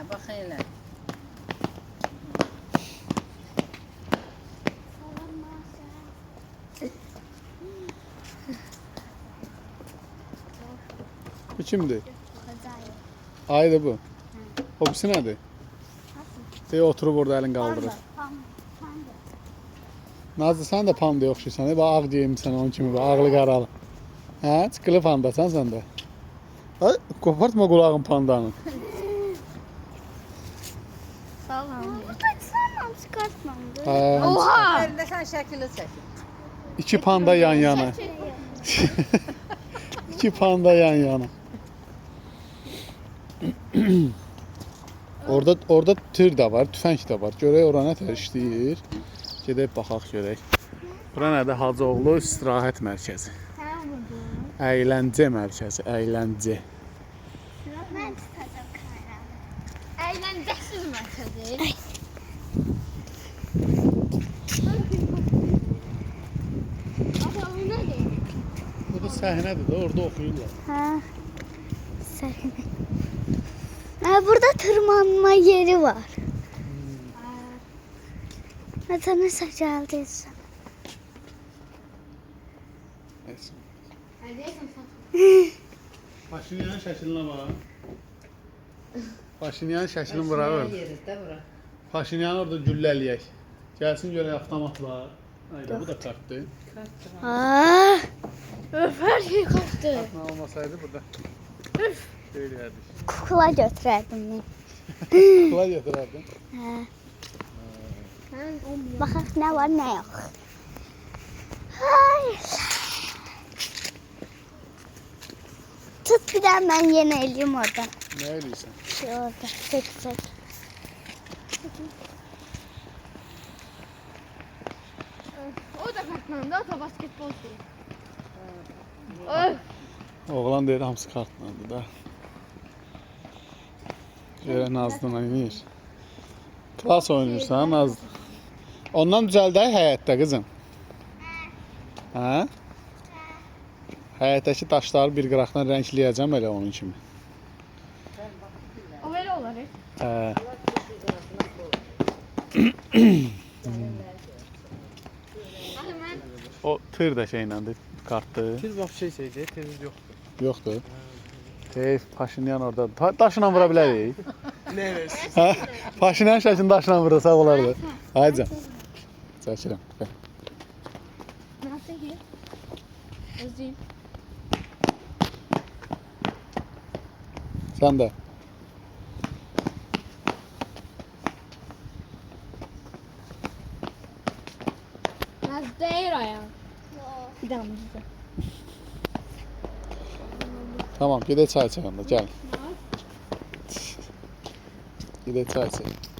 bax elə. Bu kimdir? Aydı bu. O birisi nədir? Oturub orada əlin qaldırır. Nazlı, sən də pandaya oxşayırsan. Ağ geyimlisən onun kimi, ağlı qaralı. Hə, çıxılı pandasan sən də. Qopartma qulağın pandanın. Sağ ol. Burada çıxarmam, çıxartmamdı. Oha! Əlində sən şəkili çəkin. İki panda yan yana. İki panda yan yana. Orada tır da var, tüfəng də var. Görək ora nə tər işləyir. Gedək baxaq görək. Bura nədir? Hacıoğlu istirahət mərkəzi. Əyləncə mərkəzi, əyləncə. Mən tutacağım kameranı. Əyləncəsiz mərkəzi. Ata, bu nədir? Bu da səhnədir də, orada oxuyurlar. Hə, səhnə. Burada tırmanma yeri var. Ata, nəsə gəldiysən. Paşinyan şəklinə bax. Paşinyan şəklini bırakır. Paşinyan orada güllələyək. Gəlsin görək avtomatlar. Ayda bu da kartdır. Her şey kalktı. Kartla olmasaydı burada. Şöyle yerdik. Kukla götürərdim mən. Kukla götürərdin. Hə. Baxaq nə var, nə yox. Hayır. Tut bir daha mən yenə eləyim oradan. Nə eləyirsən? Şey orada, çək. O da kartlandı, o da basketbolcu. Oğlan deyir hamısı kartlandı da. Görə Nazlı'na inir. Klas oynayırsan Nazlı. Ondan düzəldək həyətdə qızım. Hə? Həyətdəki daşları bir qıraqdan rəngləyəcəm elə onun kimi. O böyle olur. Hə. O tır da şeyləndir, kartdır. Tez bax şeydir, tez yoxdur. Yoxdur. Heyf, Paşinyan orada. Daşla vura bilərik. Nə versin? Hə? Paşinyan şəklini daşla vursa olardı. Haydi. Çəkirəm. Nasıl ki? Özleyeyim. Sən də. Nasıl değil ayağım? Bir daha mı güzel? Tamam, gedək çay içəndə, gəl. Gedək çay içək.